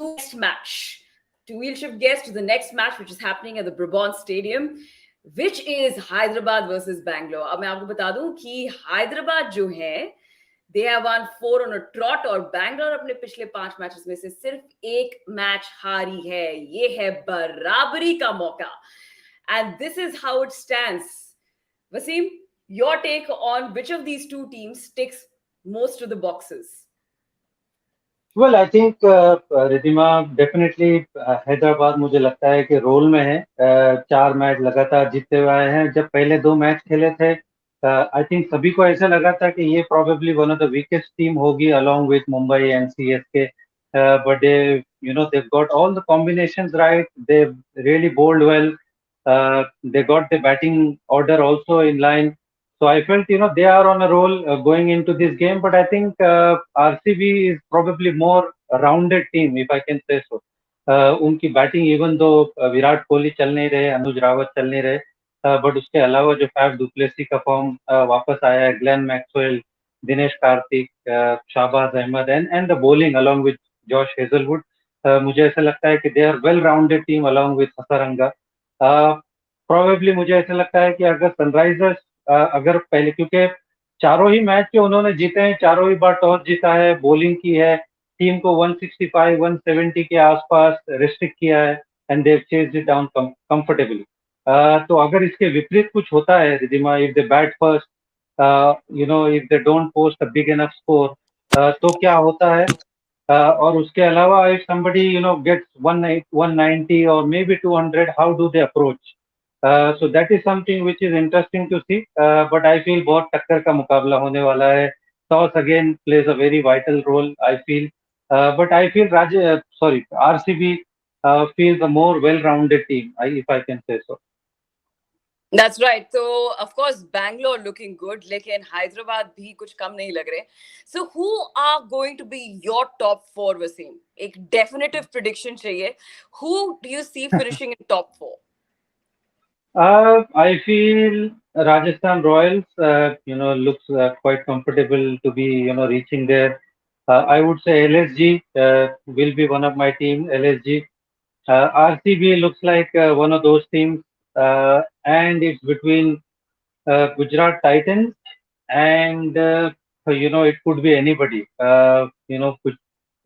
next match. We'll shift guests to the next match, which is happening at the Brabant Stadium, which is Hyderabad versus Bangalore. अब मैं आपको बता दूं कि हैदराबाद जो है they have one 4 on a trout और बैंगलोर अपने पिछले 5 मैचेस में से सिर्फ एक मैच हारी है. ये है बराबरी का मौका. And this is how it stands. Wasim, your take on which of these two teams ticks most of the boxes? Well, I think Riddhima definitely Hyderabad मुझे लगता है कि रोल में है. 4 मैच लगातार जीतते हुए आए हैं. जब पहले 2 मैच खेले थे आई थिंक सभी को ऐसा लगा था कि ये probably one of the weakest team होगी along with Mumbai and CSK. But they they've got all the combinations right. They really bowled well. They got the batting order also in line. So I felt, they are on a roll going into this game, but I think RCB is probably more rounded team, if I can say so. उनकी batting even though Virat Kohli चल नहीं रहे, अनुज रावत चल नहीं रहे, but उसके अलावा जो फैफ डुप्लेसी का फॉर्म वापस आया है, Glenn Maxwell, Dinesh Karthik, Shahbaz Ahmed and the bowling along with Josh Hazlewood, मुझे ऐसा लगता है कि they are well rounded team along with Hasaranga. Probably मुझे ऐसा लगता है कि अगर सनराइजर्स अगर पहले, क्योंकि चारों ही मैच जो उन्होंने जीते हैं, चारों ही बार टॉस जीता है, बॉलिंग की है, टीम को 165 170 के आसपास रिस्ट्रिक्ट किया है and they chased it down comfortably. तो अगर इसके विपरीत कुछ होता है Ridhima, if they bat first, if they don't post a big enough score, तो क्या होता है. और उसके अलावा if somebody gets 190 or maybe 200, how do they approach? So that is something which is interesting to see. But I feel बहुत टक्कर का मुकाबला होने वाला है. Toss again plays a very vital role, I feel. But I feel RCB feels a more well-rounded team, if I can say so. That's right. So, of course, Bangalore looking good, लेकिन Hyderabad भी कुछ कम नहीं लग रहे. So, who are going to be your top 4, Wasim? एक definitive prediction चाहिए. Who do you see finishing in top 4? I feel Rajasthan Royals, looks quite comfortable to be, reaching there. I would say LSG will be one of my team. LSG, RCB looks like one of those teams, and it's between Gujarat Titans and it could be anybody.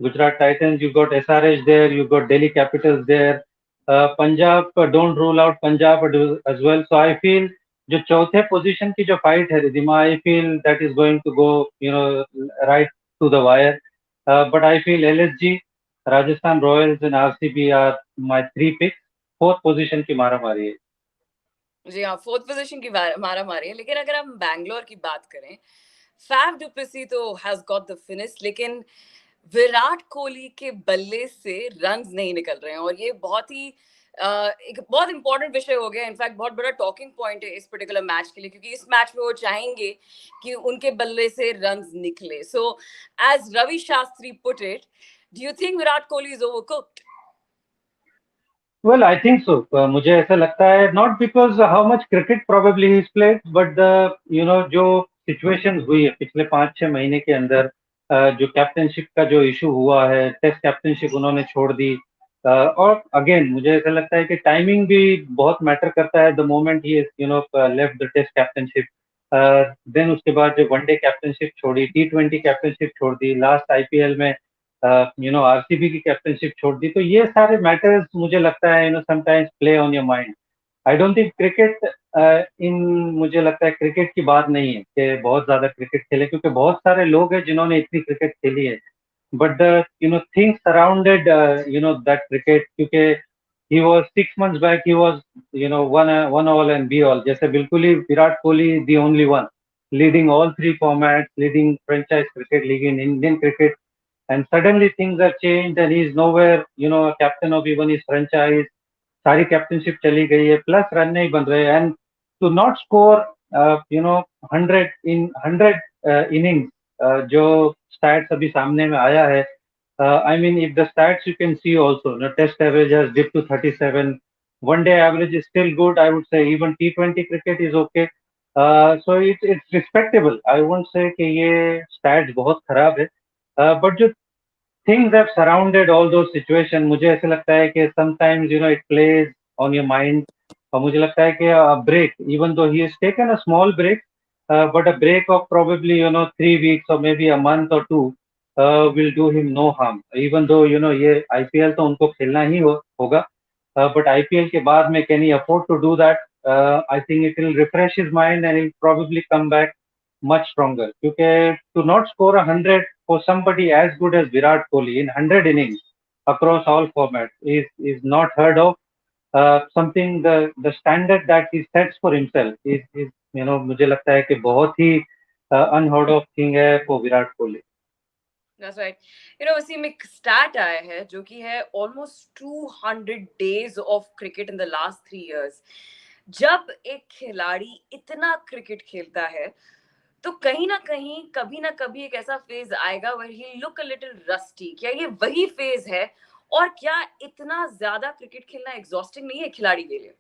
Gujarat Titans, you got SRH there, you got Delhi Capitals there. Punjab, don't rule out Punjab as well. So I feel जो चौथे position की जो fight है Ridhima, I feel that is going to go right to the wire. But I feel LSG, Rajasthan Royals and RCB are my 3 picks. Fourth position की मारामारी है. जी हाँ, fourth position की मारा मारी है. लेकिन अगर हम बैंगलोर की बात करें, फैफ डुप्लेसी तो हैज गॉट द फिनिश, लेकिन विराट कोहली के बल्ले से रन्स नहीं निकल रहे हैं और ये बहुत ही एक बहुत इंपॉर्टेंट विषय हो गया. इनफैक्ट बहुत बड़ा टॉकिंग पॉइंट है इस पर्टिकुलर मैच के लिए, क्योंकि इस मैच में वो चाहेंगे कि उनके बल्ले से रन्स निकले. So as Ravi Shastri put it, do you think Virat Kohli is overcooked? Well, I think so. मुझे ऐसा लगता है, not because how much cricket probably he's played, but the जो situations हुई है पिछले 5-6 महीने के अंदर, जो कैप्टनशिप का जो इशू हुआ है, टेस्ट कैप्टनशिप उन्होंने छोड़ दी. और अगेन मुझे ऐसा लगता है कि टाइमिंग भी बहुत मैटर करता है. The moment he left the test captaincy, then उसके बाद जो वनडे कैप्टनशिप छोड़ी, T20 कैप्टनशिप छोड़ दी, लास्ट आईपीएल में आरसीबी की कैप्टनशिप छोड़ दी. तो ये सारे मैटर्स मुझे लगता है sometimes play on your mind. I don't think cricket in मुझे लगता है क्रिकेट की बात नहीं है कि बहुत ज्यादा क्रिकेट खेले, क्योंकि बहुत सारे लोग हैं जिन्होंने इतनी क्रिकेट खेली है. But the things surrounded that cricket, क्योंकि he was 6 months back, he was one all and be all. जैसे बिल्कुल ही Virat Kohli the only one leading all 3 formats, leading franchise cricket league in Indian cricket. And suddenly things have changed and he's nowhere, a captain of even his franchise. सारी captaincy चली गई है, plus run नहीं बन रहे. And to not score 100 innings, जो stats अभी सामने में आया है. I mean if the stats you can see also, test average has dip to 37, one day average is still good. I would say even T20 cricket is okay. So it's respectable. I won't say कि ये stats बहुत खराब है. But जो things have surrounded all those situations. मुझे ऐसे लगता है कि sometimes it plays on your mind. और मुझे लगता है कि a break, even though he has taken a small break, but a break of probably 3 weeks or maybe a month or two will do him no harm. Even though ये IPL तो उनको खेलना ही होगा, but IPL के बाद में can he afford to do that? I think it will refresh his mind and he'll probably come back much stronger. क्योंकि to not score 100 for somebody as good as Virat Kohli in 100 innings across all formats is not heard of. Something the standard that he sets for himself is मुझे लगता है कि बहुत ही unheard of thing है for Virat Kohli. That's right. Wasim एक stat आया है जो कि है almost 200 days of cricket in the last 3 years. जब एक खिलाड़ी इतना क्रिकेट खेलता है तो कहीं ना कहीं कभी ना कभी एक ऐसा फेज आएगा where he look a little rusty. क्या ये वही फेज है और क्या इतना ज्यादा क्रिकेट खेलना एग्जॉस्टिंग नहीं है खिलाड़ी के लिए?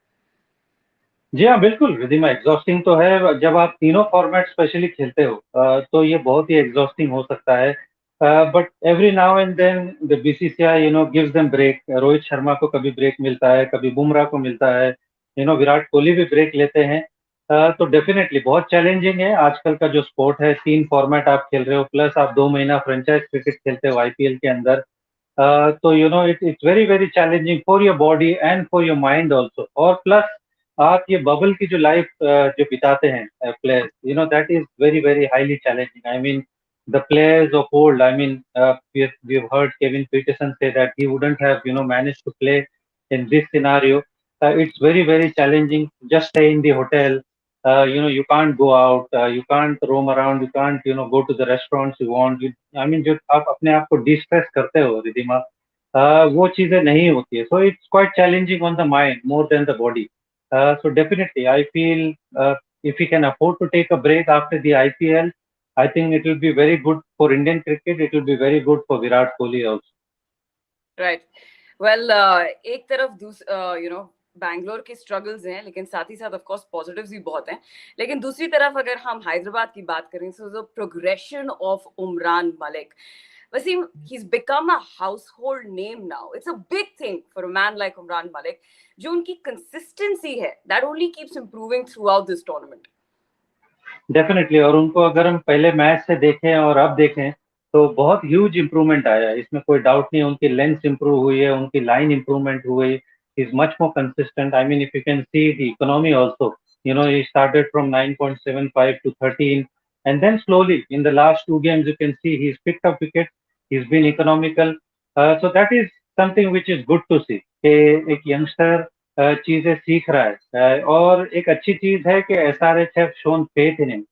जी हाँ, बिल्कुल रिधिमा, एग्जॉस्टिंग तो है जब आप तीनों फॉर्मेट स्पेशली खेलते हो, तो ये बहुत ही एग्जॉस्टिंग हो सकता है. But every now and then the BCCI gives them break. Rohit Sharma को कभी ब्रेक मिलता है, कभी बुमराह को मिलता है, विराट कोहली भी ब्रेक लेते हैं. तो डेफिनेटली बहुत चैलेंजिंग है आजकल का जो स्पोर्ट है. 3 फॉर्मेट आप खेल रहे हो, प्लस आप 2 महीना फ्रेंचाइज क्रिकेट खेलते हो आईपीएल के अंदर. तो it's very very challenging for your body and for your mind also. और प्लस आप ये बबल की जो लाइफ जो बिताते हैं players, that is very very highly challenging. I mean the players of old, I mean, we've heard Kevin Peterson say that he wouldn't have, managed to play in this scenario. It's very, very challenging. Just stay in the hotel. You can't go out. You can't roam around. You can't, go to the restaurants you want. I mean, जो आप अपने आप को distress करते हो रिधिमा, वो चीजें नहीं होती है. So it's quite challenging on the mind more than the body. So definitely, I feel if we can afford to take a break after the IPL, I think it will be very good for Indian cricket. It will be very good for Virat Kohli also. Right. Well, एक तरफ बैंगलोर के struggles हैं लेकिन साथ ही साथ of course positives भी बहुत हैं. लेकिन दूसरी तरफ अगर हम हैदराबाद की बात करें तो the progression of Umran Malik, Wasim, he's become a household name now. It's a big thing for a man like Umran Malik. जो उनकी consistency है, that only keeps improving throughout this tournament. Definitely. और उनको अगर हम पहले मैच से देखें और अब देखें तो बहुत ह्यूज इंप्रूवमेंट आया है, इसमें कोई डाउट नहीं. उनकी लेंथ इंप्रूव हुई है, उनकी लाइन इंप्रूवमेंट हुई. Is much more consistent. I mean if you can see the economy also, he started from 9.75 to 13, and then slowly in the last 2 games you can see he's picked up wickets. He's been economical. So that is something which is good to see कि एक youngster चीजें सीख रहा है. और एक अच्छी चीज है कि SRH have shown faith in him.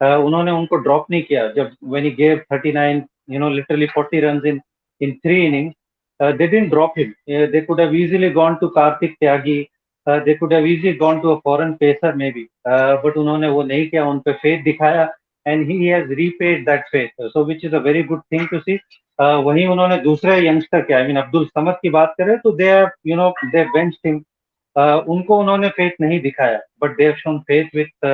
उन्होंने उनको ड्रॉप नहीं किया जब when he gave 39, literally 40 runs in 3 innings. They didn't drop him. They could have easily gone to Karthik Tyagi. They could have easily gone to a foreign pacer maybe. But उन्होंने वो नहीं किया, उन पे faith दिखाया and he has repaid that faith. So which is a very good thing to see. वहीं उन्होंने दूसरे यंगस्टर के, आई मीन अब्दुल समद की बात करें तो दे बेंच्ड हिम. उनको उन्होंने फेथ नहीं दिखाया, but they have shown faith with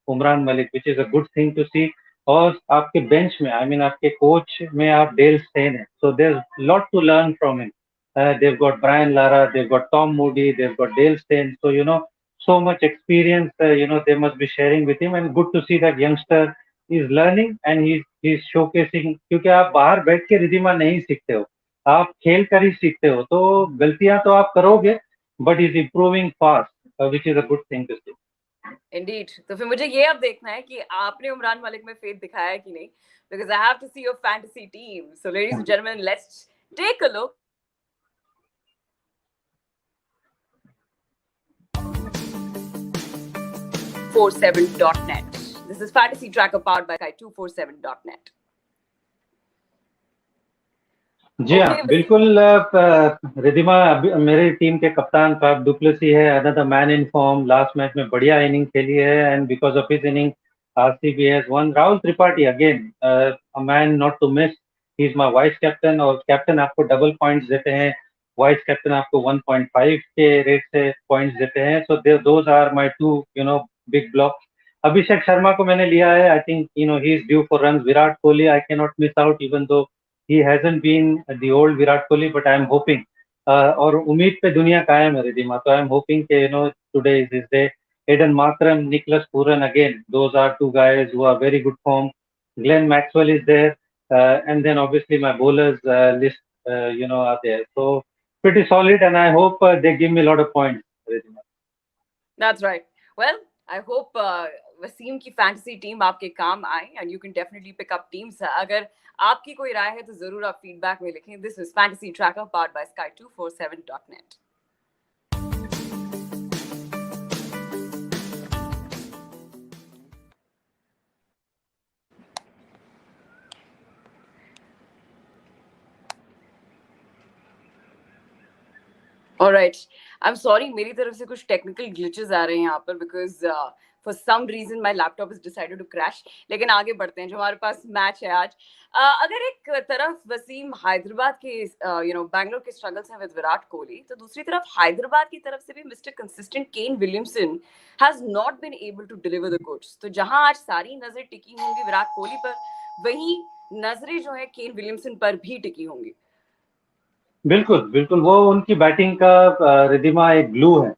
Umran Malik, which is a good thing to see. और आपके बेंच में, आई मीन आपके कोच में आप डेल स्टेन है, so there lot to learn from him. They've got Brian Lara, they've got Tom Moody, they've got Dale Steyn. So, so much experience, they must be sharing with him. And good to see that youngster is learning and he's showcasing. क्योंकि आप बाहर बैठ के रिधिमा नहीं सीखते हो, आप खेल कर ही सीखते हो. तो गलतियां तो आप करोगे, but he's improving fast, which is a good thing to see. Indeed. तो फिर मुझे ये अब देखना है कि आपने उमरान मलिक में फेथ दिखाया है कि नहीं, because I have to see your fantasy team. So ladies and gentlemen, let's take a look. K247.net. This is Fantasy Tracker powered by K247.net. जी हाँ, बिल्कुल. रिधिमा मेरी टीम के कप्तान फाफ डुप्लेसी है, another man in form. Last match में बढ़िया inning खेली है and because of his inning RCB has won. Rahul Tripathi again a man not to miss. He is my vice captain, और कैप्टन आपको डबल पॉइंट्स देते हैं, vice captain आपको 1.5 के रेट से पॉइंट्स देते हैं. So those are my two big block. Abhishek Sharma को मैंने लिया है. I think he is due for run. Virat Kohli I can not miss out even though he hasn't been the old Virat Kohli, but I am hoping, और उम्मीद पे दुनिया कायम है रिधिमा, तो I am hoping कि today is his day. Aiden Markram, Nicholas Pooran again, those are two guys who are very good form. Glenn Maxwell is there, and then obviously my bowlers list, are there. So pretty solid, and I hope they give me a lot of points, Ridhima. That's right. Well, I hope Wasim की fantasy team आपके काम आए and you can definitely pick up teams. अगर आपकी कोई राय है तो जरूर आप फीडबैक में लिखें. This is fantasy tracker powered बाय sky247.net. Alright, I am sorry, मेरी तरफ से कुछ टेक्निकल ग्लिचेस आ रहे हैं यहाँ पर because for some reason my laptop is decided to crash. लेकिन आगे बढ़ते हैं, जो हमारे पास मैच है आज. अगर एक तरफ वसीम हैदराबाद के बैंगलोर के स्ट्रगल्स हैं विद विराट कोहली, तो दूसरी तरफ हैदराबाद की तरफ से भी mister consistent Kane Williamson has not been able to deliver the goods. तो जहां आज सारी नजर टिकी होंगी विराट कोहली पर, वहीं नजरें जो है केन विलियमसन पर भी टिकी होंगी. बिल्कुल बिल्कुल, वो उनकी बैटिंग का रिधिमा एक ग्लू है.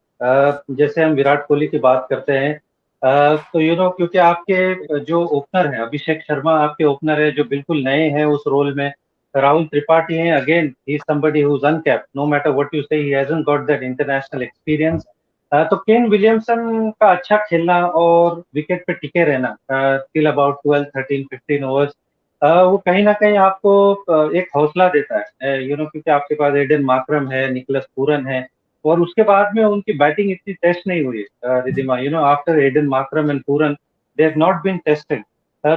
जैसे हम विराट कोहली की बात करते हैं, तो क्योंकि आपके जो ओपनर है अभिषेक शर्मा, आपके ओपनर है जो बिल्कुल नए हैं उस रोल में. राहुल त्रिपाठी हैं, again he is somebody who is uncapped, no matter what you say, he hasn't got that international experience. तो केन विलियमसन का अच्छा खेलना और विकेट पे टिके रहना टिल अबाउट 12, 13, 15 ओवर्स, वो कहीं ना कहीं आपको एक हौसला देता है, क्योंकि आपके पास एडन मार्करम है, निकोलस पूरन है, और उसके बाद में उनकी बैटिंग इतनी टेस्ट नहीं हुई है Ridhima. After Aiden Markram and Pooran they have not been tested.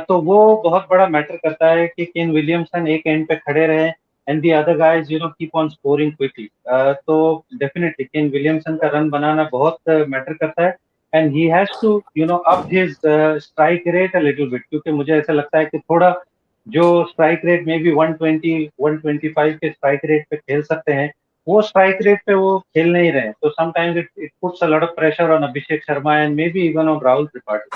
तो वो बहुत बड़ा मैटर करता है कि केन विलियमसन एक एंड पे खड़े रहे and the other guys keep on scoring quickly. तो डेफिनेटली केन विलियमसन का रन बनाना बहुत मैटर करता है, and he has to up his strike rate a little bit, क्योंकि मुझे ऐसा लगता है कि थोड़ा जो स्ट्राइक रेट में भी 120 125 के स्ट्राइक रेट पे खेल सकते हैं, वो स्ट्राइक रेट पे वो खेल नहीं रहे. तो sometimes it puts a lot of pressure on Abhishek Sharma and may be even on Rahul Tripathi.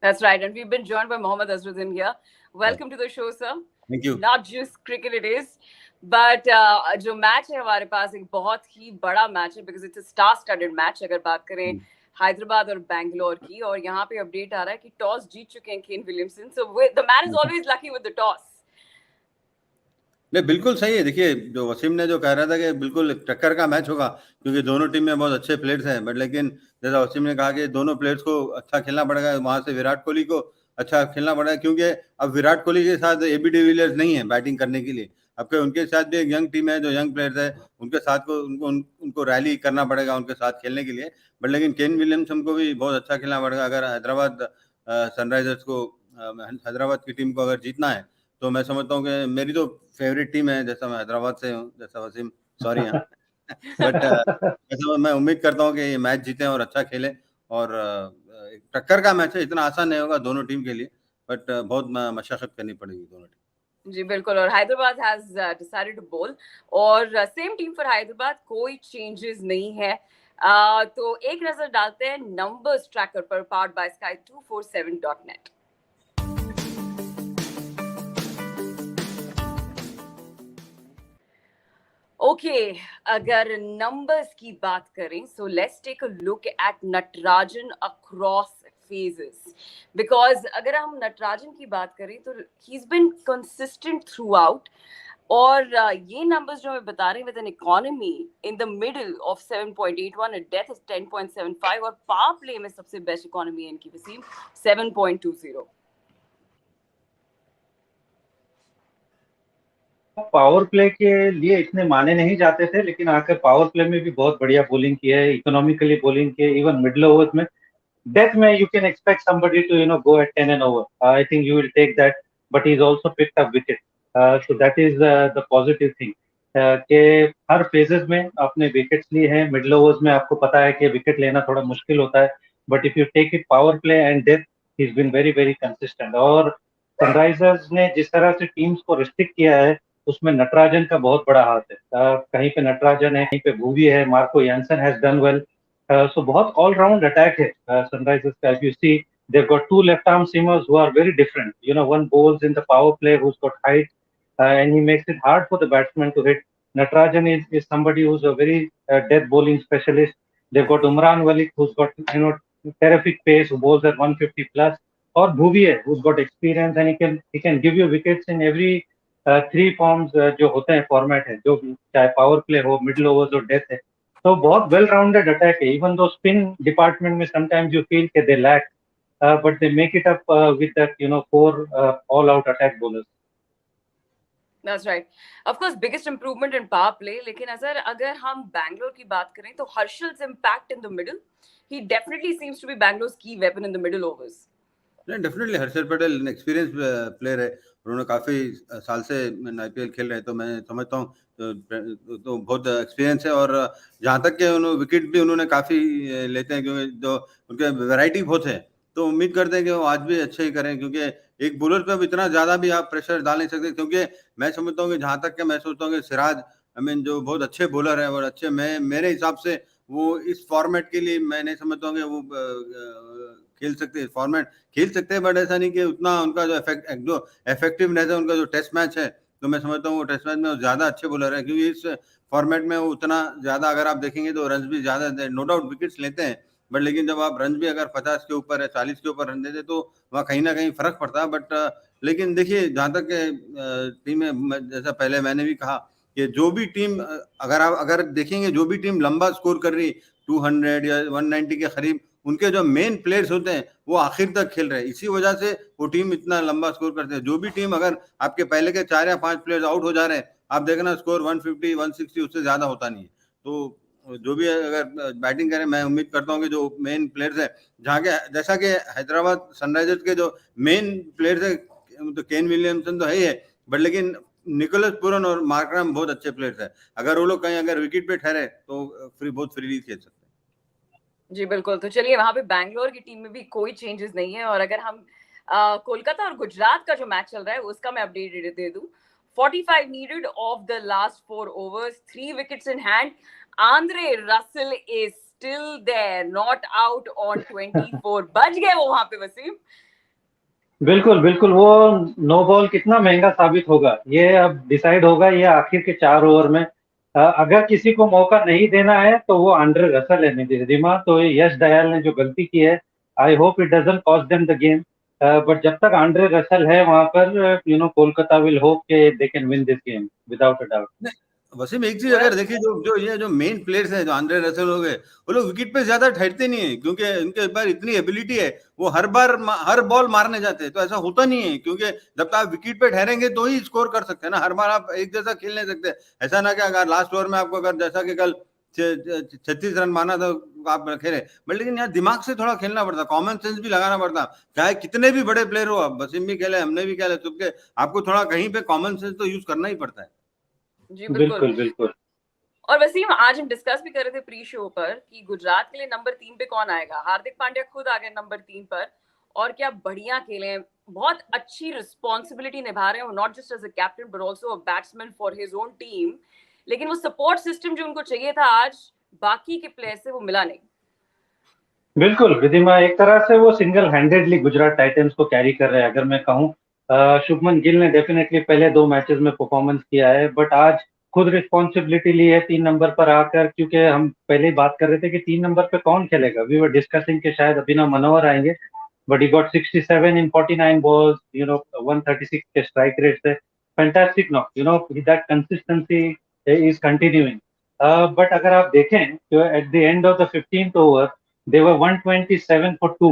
That's right, and we've been joined by Mohammad Azruddin here. Welcome to the show, sir. Thank you. Not just cricket it is, but जो match है हमारे पास एक बहुत ही बड़ा match है because it's a star-studded match. अगर बात करें हैदराबाद और बैंगलोर की, और यहाँ पे अपडेट आ रहा है कि टॉस जीत चुके हैं Kane Williamson. So the man is always lucky with the toss. नहीं, बिल्कुल सही है. देखिए, जो वसीम ने जो कह रहा था कि बिल्कुल टक्कर का मैच होगा, क्योंकि दोनों टीम में बहुत अच्छे प्लेयर्स हैं, बट लेकिन जैसा वसीम ने कहा कि दोनों प्लेयर्स को अच्छा खेलना पड़ेगा. वहां से विराट कोहली को अच्छा खेलना पड़ेगा, क्योंकि अब विराट कोहली के साथ एबी डिविलियर्स नहीं है बैटिंग करने के लिए. अब उनके साथ भी एक यंग टीम है, जो यंग प्लेयर्स है, उनके साथ को उनको रैली करना पड़ेगा उनके साथ खेलने के लिए. बट लेकिन केन विलियमसन को भी बहुत अच्छा खेलना पड़ेगा. अगर हैदराबाद सनराइजर्स को, हैदराबाद की टीम को अगर जीतना है, तो मैं समझता हूँ कि मेरी तो फेवरेट टीम है, जैसा मैं हैदराबाद से हूँ, जैसा वसीम, सॉरी हाँ, बट मैं उम्मीद करता हूँ कि ये मैच जीतें और अच्छा खेलें. और टक्कर का मैच है, इतना आसान नहीं होगा दोनों टीम के लिए, बट बहुत मशक्कत करनी पड़ेगी दोनों टीम. जी बिल्कुल. और हैदराबाद हैज डिसाइडेड टू बोल, और सेम टीम फॉर हैदराबाद, कोई चेंजेस नहीं है. तो एक नजर डालते हैं नंबर्स ट्रैकर पर पावर्ड बाय sky247.net. ओके, अगर नंबर्स की बात करें, so let's take a look at Natarajan across phases. Because अगर हम नटराजन की बात करें तो he is been consistent throughout, और ये नंबर्स जो मैं बता रहे हैं, with an economy in the middle of 7.81, a death is 10.75, और पावर प्ले में सबसे बेस्ट इकोनॉमी है इनकी वसीम 7.20. पावर प्ले के लिए इतने माने नहीं जाते थे, लेकिन आकर पावर प्ले में भी बहुत बढ़िया बॉलिंग की है, इकोनॉमिकली बॉलिंग की है. इवन मिडल ओवर्स में, डेथ में you can expect somebody to go at 10 and over. I think you will take that, but he's also picked up wicket. So that is the positive thing. कि हर phases में आपने wickets लिए हैं. Middle overs में आपको पता है कि विकेट लेना थोड़ा मुश्किल होता है, but if you take it power play and death, he is been very very consistent. और सनराइजर्स ने जिस तरह से टीम्स को रिस्ट्रिक्ट किया है, उसमें नटराजन का बहुत बड़ा हाथ है. कहीं पे नटराजन है, कहीं पे भूवी है, Marco Jansen has done well. So बहुत all round attack है Sunrisers का. If you see, they've got two left arm seamers who are very different. One bowls in the power play who's got height, and he makes it hard for the batsman to hit. Natarajan is somebody who's a very death bowling specialist. They've got Umran Malik, who's got terrific pace, who bowls at 150 plus, or Bhuvier, who's got experience and he can give you wickets in every three forms जो होते हैं format है, जो चाहे power play हो, middle overs हो, death है, तो बहुत वेल राउंडेड अटैक है. इवन दो स्पिन डिपार्टमेंट में समटाइम्स यू फील के they lack, but they make it up with that four all out attack bowlers. That's right. Of course, biggest improvement in power play. लेकिन अगर हम बैंगलोर की बात करें तो हर्षल's impact in the middle, he definitely seems to be Bangalore's key weapon in the middle overs. नहीं, definitely Harshal Patel experience player है. उन्होंने काफी साल से आईपीएल खेल रहे हैं, तो मैं समझता हूँ तो बहुत एक्सपीरियंस है. और जहाँ तक के उन्होंने विकेट भी उन्होंने काफी लेते हैं, क्योंकि जो उनके वैरायटी बहुत है, तो उम्मीद करते हैं कि वो आज भी अच्छे ही करें, क्योंकि एक बॉलर पे अब इतना ज्यादा भी आप प्रेशर डाल नहीं सकते. क्योंकि मैं समझता हूँ कि जहाँ तक के मैं सोचता हूँ कि सिराज जो बहुत अच्छे बॉलर है और अच्छे, मैं मेरे हिसाब से वो इस फॉर्मेट के लिए मैं नहीं समझता हूँ कि वो खेल सकते, फॉर्मेट खेल सकते हैं, बट ऐसा नहीं कि उतना उनका जो इफेक्टिवनेस है, उनका जो टेस्ट मैच है, तो मैं समझता हूँ वो टेस्ट मैच में वो ज्यादा अच्छे बॉलर है. क्योंकि इस फॉर्मेट में वो उतना ज्यादा, अगर आप देखेंगे तो रन भी ज्यादा, नो डाउट विकेट्स लेते हैं, बट लेकिन जब आप रन भी अगर 50 के ऊपर है, 40 के ऊपर रन देते, तो वहाँ कहीं ना कहीं फर्क पड़ता है. बट लेकिन देखिए, जहाँ तक टीम में, जैसा पहले मैंने भी कहा कि जो भी टीम, अगर देखेंगे जो भी टीम लंबा स्कोर कर रही 200 या 190 के करीब, उनके जो मेन प्लेयर्स होते हैं वो आखिर तक खेल रहे हैं. इसी वजह से वो टीम इतना लंबा स्कोर करते हैं. जो भी टीम, अगर आपके पहले के 4 या 5 प्लेयर्स आउट हो जा रहे हैं, आप देखना स्कोर 150 160 उससे ज्यादा होता नहीं है. तो जो भी अगर बैटिंग करें, मैं उम्मीद करता हूँ कि जो मेन प्लेयर्स है, जहाँ के जैसा कि हैदराबाद सनराइजर्स के जो मेन प्लेयर्स है, तो केन विलियमसन तो है ही है, बट लेकिन निकोलस पुरन और मार्करम बहुत अच्छे प्लेयर्स है. अगर वो लोग कहीं अगर विकेट पे ठहरे तो बहुत फ्रीली खेल सकते हैं. जी बिल्कुल. तो चलिए, वहां पे बैंगलोर की टीम में भी कोई चेंजेस नहीं है. और अगर हम कोलकाता और गुजरात का जो मैच चल रहा है उसका मैं अपडेट दे दूं. 45 needed of the last 4 overs, 3 wickets in hand. Andre Russell is still there, not out on 24. बच गए वो वहां पे वसीम. बिल्कुल बिल्कुल. वो नो बॉल कितना महंगा साबित होगा, ये अब डिसाइड होगा ये आखिर के 4 ओवर में. अगर किसी को मौका नहीं देना है तो वो आंद्रे रसल है रिमा. तो यश दयाल ने जो गलती की है, I hope it doesn't cost them the game. But जब तक आंद्रे रसल है वहां पर, कोलकाता विल होप के they can win this game without a doubt. Wasim, एक चीज अगर देखिए, जो मेन प्लेयर्स हैं, जो आंद्रे रसल हो गए, वो लोग विकेट पे ज्यादा ठहरते नहीं है, क्योंकि उनके पास इतनी एबिलिटी है, वो हर बॉल मारने जाते हैं. तो ऐसा होता नहीं है, क्योंकि जब तक आप विकेट पे ठहरेंगे तो ही स्कोर कर सकते हैं ना. हर बार आप एक जैसा खेल नहीं सकते. ऐसा ना कि अगर लास्ट ओवर में आपको, अगर जैसा कि कल 36 रन माना तो आप खेले, बट लेकिन यहाँ दिमाग से थोड़ा खेलना पड़ता, कॉमन सेंस भी लगाना पड़ता. चाहे कितने भी बड़े प्लेयर हो, आप वसीम भी खेले, हमने भी खेले, सबके आपको थोड़ा कहीं पे कॉमन सेंस तो यूज करना ही पड़ता है. जी बिल्कुल बिल्कुल. और वसीम, आज हम डिस्कस भी कर रहे थे प्री शो पर कि गुजरात के लिए नंबर 3 पे कौन आएगा. हार्दिक पांड्या खुद आ गए नंबर 3 पर, और क्या बढ़िया खेले. बहुत अच्छी रिस्पॉन्सिबिलिटी निभा रहे हैं, not just as a captain but also a batsman for his own team. लेकिन वो सपोर्ट सिस्टम जो उनको चाहिए था आज बाकी के प्लेयर से वो मिला नहीं. बिल्कुल रिधिमा, एक तरह से वो सिंगल हैंडेडली गुजरात टाइटंस को कैरी कर रहे हैं. अगर मैं कहूँ, शुभमन गिल ने डेफिनेटली पहले 2 मैचेस में परफॉर्मेंस किया है, बट आज खुद रिस्पॉन्सिबिलिटी ली है 3 नंबर पर आकर. क्योंकि हम पहले ही बात कर रहे थे कि 3 नंबर पे कौन खेलेगा. वी वर डिस्कसिंग के शायद अभिनव मनोहर आएंगे, but he got 67 in 49 balls, 136 के स्ट्राइक रेट से. Fantastic knock, that consistency is continuing. But अगर आप देखें तो at the end of the 15th over they were 127 for 2.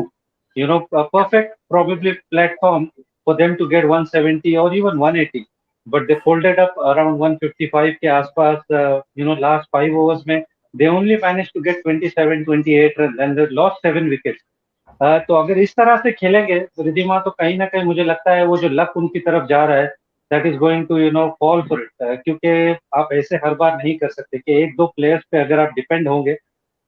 A perfect probably platform for them to get 170 or even 180. But they folded up around 155 के आसपास. Last 5 overs में they only managed to get 27, 28 runs and they lost 7 wickets. तो अगर इस तरह से खेलेंगे रिधिमा, तो कहीं ना कहीं मुझे लगता है वो जो लक उनकी तरफ जा रहा है, that is going to fall for it. क्योंकि आप ऐसे हर बार नहीं कर सकते कि 1-2 प्लेयर्स पे अगर आप डिपेंड होंगे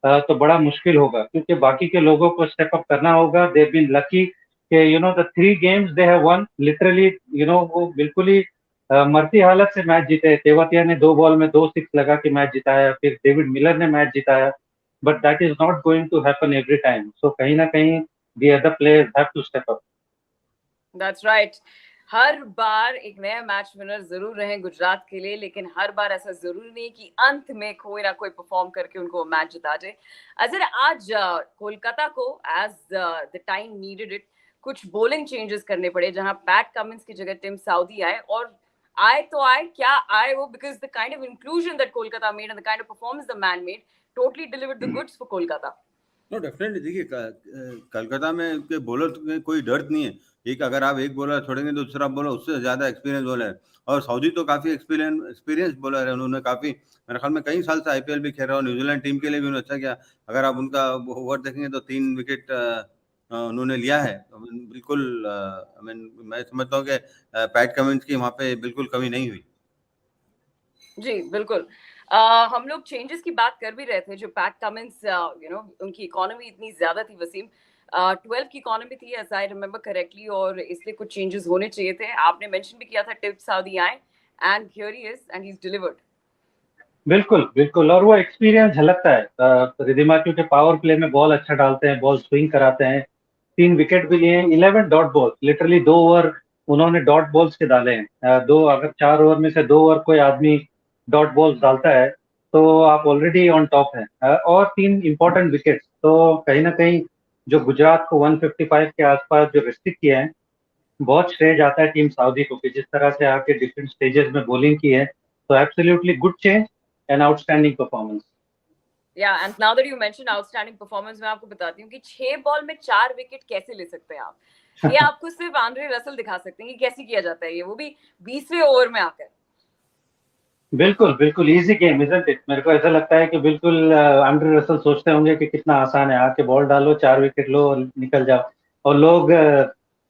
तो बड़ा मुश्किल होगा, क्योंकि बाकी के लोगों को स्टेप अप करना होगा. दे बीन लकी कि the 3 games they have one literally. वो बिल्कुल ही मरती हालत से मैच जीते. तेवतिया ने 2 बॉल में 2 6 लगा के मैच जिताया, फिर डेविड मिलर ने मैच जिताया. But that is not going to happen every time. So कहीं ना कहीं the other players have to step up. That's right. हर बार एक नया मैच विनर जरूर रहे गुजरात के लिए, लेकिन हर बार ऐसा जरूरी नहीं कि अंत में कोई ना कोई परफॉर्म करके उनको मैच जिता जाए। अजर, आज कोलकाता को as the time needed it कुछ बॉलिंग चेंजेस करने पड़े, जहां पैट कमिंस की जगह टिम साउदी आए, और आए तो आए, क्या आए वो, because the kind of inclusion that Kolkata made and the kind of performance the man made totally delivered the goods for Kolkata. No definitely देखिए कलकत्ता में के बॉलर में कोई डर नहीं है। एक अगर आप एक बॉलर छोड़ेंगे तो दूसरा बॉलर उससे ज़्यादा एक्सपीरियंस बॉलर है, और सऊदी तो काफ़ी एक्सपीरियंस बॉलर है। उन्होंने काफ़ी, मेरे ख्याल में कई साल से आईपीएल भी खेल रहा, और न्यूजीलैंड टीम के लिए भी उन्होंने अच्छा किया। अगर आप उनका ओवर देखेंगे तो 3 विकेट उन्होंने लिया है। बिल्कुल मैं समझता हूँ कि पैट कमिंस की वहाँ पे बिल्कुल कमी नहीं हुई। जी बिल्कुल। हम लोग चेंजेस की बात कर भी रहे थे, जो पैट कमिंस उनकी इकोनॉमी इतनी ज्यादा थी वसीम, 12 की इकोनॉमी थी एज आई रिमेम्बर करेक्टली, और इसलिए कुछ चेंजेस होने चाहिए थे। आपने मेंशन भी किया था टिप साउदी आए, and here he is and he is delivered. बिल्कुल बिल्कुल, और वो एक्सपीरियंस झलकता है रिद्धिमा, क्योंकि पावर प्ले में बॉल अच्छा डालते हैं, बॉल स्विंग कराते हैं। 3 विकेट भी लिए हैं, 11 डॉट बॉल, लिटरली 2 ओवर उन्होंने डॉट बॉल्स के डाले हैं। दो, अगर 4 ओवर में से 2 ओवर कोई आदमी डॉट बॉल्स डालता है तो आप ऑलरेडी ऑन टॉप हैं। और 3 इंपॉर्टेंट विकेट, तो कहीं ना कहीं जो गुजरात को 155 के आसपास जो रिस्ट्रिक्ट किए हैं, बहुत श्रेय जाता है टीम सऊदी को, कि जिस तरह से आके डिफरेंट स्टेजेस में बॉलिंग की है। तो absolutely good change and outstanding performance. Yeah and now that you mention outstanding performance, मैं आपको बताती हूँ कि 6 बॉल में 4 विकेट कैसे ले सकते हैं आप। ये आपको सिर्फ आंद्रे रसल दिखा सकते हैं कि कैसे किया जाता है ये, वो भी 20वें ओवर में आकर। बिल्कुल बिल्कुल, इजी गेम इजंट इट। मेरे को ऐसा लगता है कि बिल्कुल आंड्रे रसल सोचते होंगे कि कितना आसान है, आके बॉल डालो, 4 विकेट लो और निकल जाओ। और लोग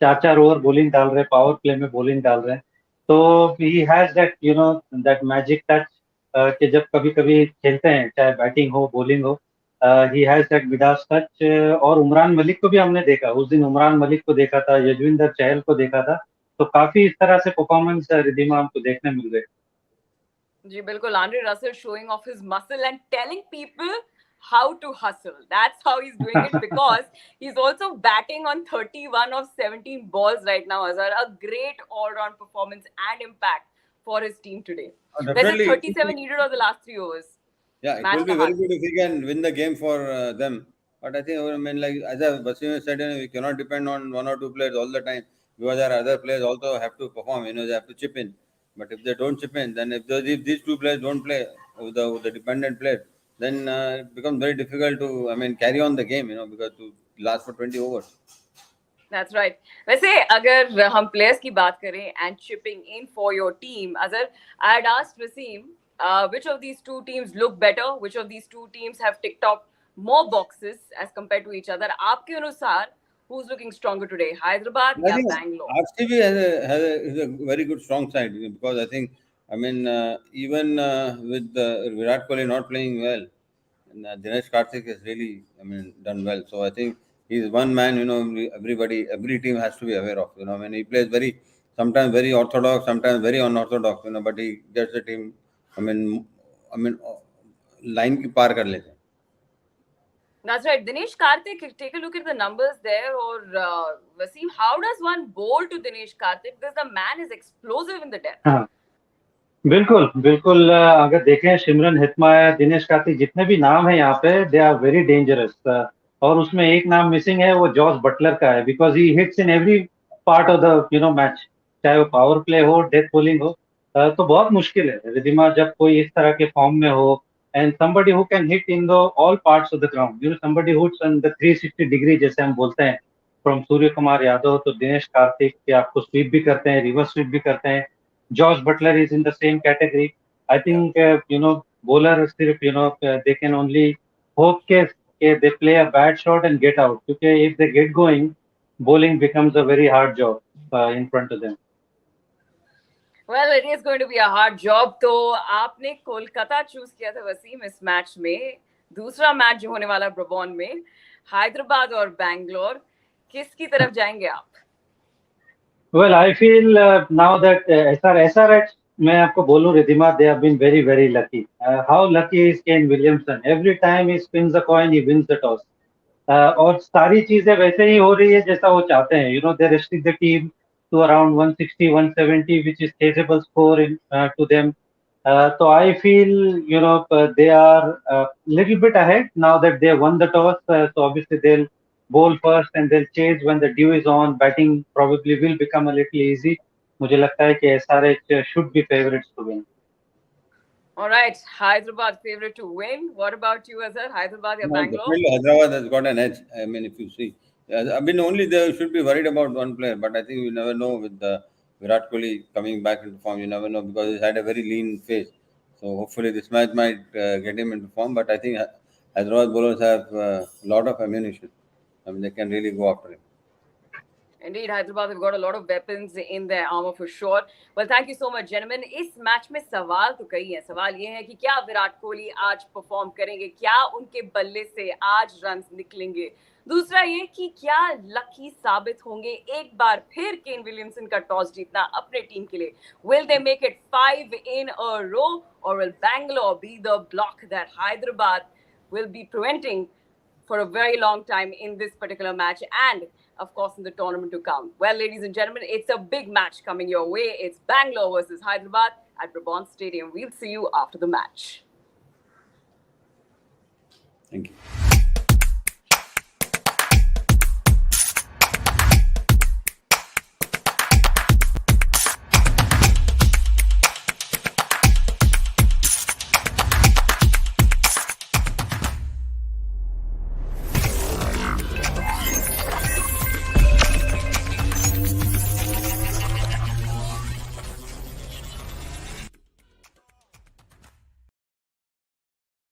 4-4 ओवर बॉलिंग डाल रहे हैं, पावर प्ले में बॉलिंग डाल रहे हैं। तो he has that that magic touch, कि जब कभी कभी खेलते हैं, चाहे बैटिंग हो बॉलिंग हो, he has that Midas touch. और उमरान मलिक को भी हमने देखा, उस दिन उमरान मलिक को देखा था, यजविंदर चहल को देखा था। तो काफी इस तरह से परफॉर्मेंस रिद्धिमा हमको देखने मिल गए। जी बिल्कुल, Andre Russell showing off his muscle and telling people how to hustle. That's how he's doing it, because he's also batting on 31 of 17 balls right now, Azhar. A great all-round performance and impact for his team today. There's a Definitely, 37 needed of the last 3 overs. yeah, it Match will be the very heart. good if we can win the game for them. But I think, I mean, like as Basim said, we cannot depend on one or two players all the time, because our other players also have to perform. They have to chip in. But if they don't chip in, then if these two players don't play with the dependent players, then it becomes very difficult to, I mean, carry on the game. Because to last for 20 overs. That's right. वैसे अगर हम players की बात करें and chipping in for your team, Azhar, I had asked Wasim, which of these two teams look better? Which of these two teams have ticked off more boxes as compared to each other? आपके अनुसार, who's looking stronger today, Hyderabad I या think Bangalore? RCB is a very good strong side, because I think, I mean, even with Virat Kohli not playing well, and, Dinesh Karthik has really, I mean, done well. So I think he's one man, every team has to be aware of. I mean, he plays sometimes very orthodox, sometimes very unorthodox, but he gets the team, I mean, I mean, line की पार कर लेते हैं. That's right. Dinesh Karthik, take a look at the numbers there. Or Wasim, how does one bowl to Dinesh Karthik? Because the man is explosive in the depth. हाँ, बिल्कुल बिल्कुल, अगर देखें सिमरन हेतमा, दिनेश कार्तिक, जितने भी नाम है यहाँ पे, दे आर वेरी डेंजरस। और उसमें एक नाम मिसिंग है, वो जॉस बटलर का है, because he hits in every part of the match, चाहे वो पावर प्ले हो, डेथ बॉलिंग हो। तो बहुत मुश्किल है रिद्धिमा, जब कोई इस तरह के फॉर्म में हो, and somebody who can hit in the all parts of the ground, somebody who's on the 360 degree, जैसे हम बोलते हैं, फ्रॉम सूर्य कुमार यादव तो दिनेश कार्तिक, के आपको स्वीप भी करते हैं, रिवर्स स्वीप भी करते हैं। Josh Butler is in the same category. I think bowler सिर्फ they can only hope के they play a bad shot and get out. क्योंकि if they get going, bowling becomes a very hard job in front of them. Well, it is going to be a hard job. तो आपने Kolkata choose किया था वसीम इस match में। दूसरा match जो होने वाला ब्रबॉन में, हैदराबाद और बैंगलोर, किसकी तरफ जाएंगे आप? Well, I feel now that SRH, मैं आपको बोलूं Riddhima, they have been very very lucky. How lucky is Kane Williamson? Every time he spins the coin, he wins the toss. और सारी चीजें वैसे ही हो रही है जैसा वो चाहते हैं, they restrict the team to around 160, 170, which is chaseable score to them. So I feel, they are a little bit ahead now that they won the toss. So obviously they'll bowl first and they'll chase when the dew is on. Batting probably will become a little easy. मुझे लगता है कि SRH should be favorites to win. All right, Hyderabad favorite to win. What about you, Azhar? Hyderabad or No, Bangalore? definitely Hyderabad has got an edge. I mean, if you see, I mean, only they should be worried about one player, but I think you never know with Virat Kohli coming back into form. You never know because he's had a very lean face. So hopefully this match might get him into form. But I think Hyderabad bowlers have a lot of ammunition. I mean, they can really go after him. Indeed, Hyderabad have got a lot of weapons in their armor for sure. Well, thank you so much, gentlemen. इस match में सवाल तो कई है. सवाल ये है कि क्या विराट कोहली आज परफॉर्म करेंगे, क्या उनके बल्ले से आज रन निकलेंगे. दूसरा ये कि क्या लकी साबित होंगे एक बार फिर केन विलियमसन का टॉस जीतना अपने टीम के लिए. Will they make it 5 in a row, or will Bangalore be the block that Hyderabad will be preventing for a very long time in this particular match and of course in the tournament to come? Well, ladies and gentlemen, it's a big match coming your way. It's Bangalore versus Hyderabad at Brabant Stadium. We'll see you after the match. Thank you.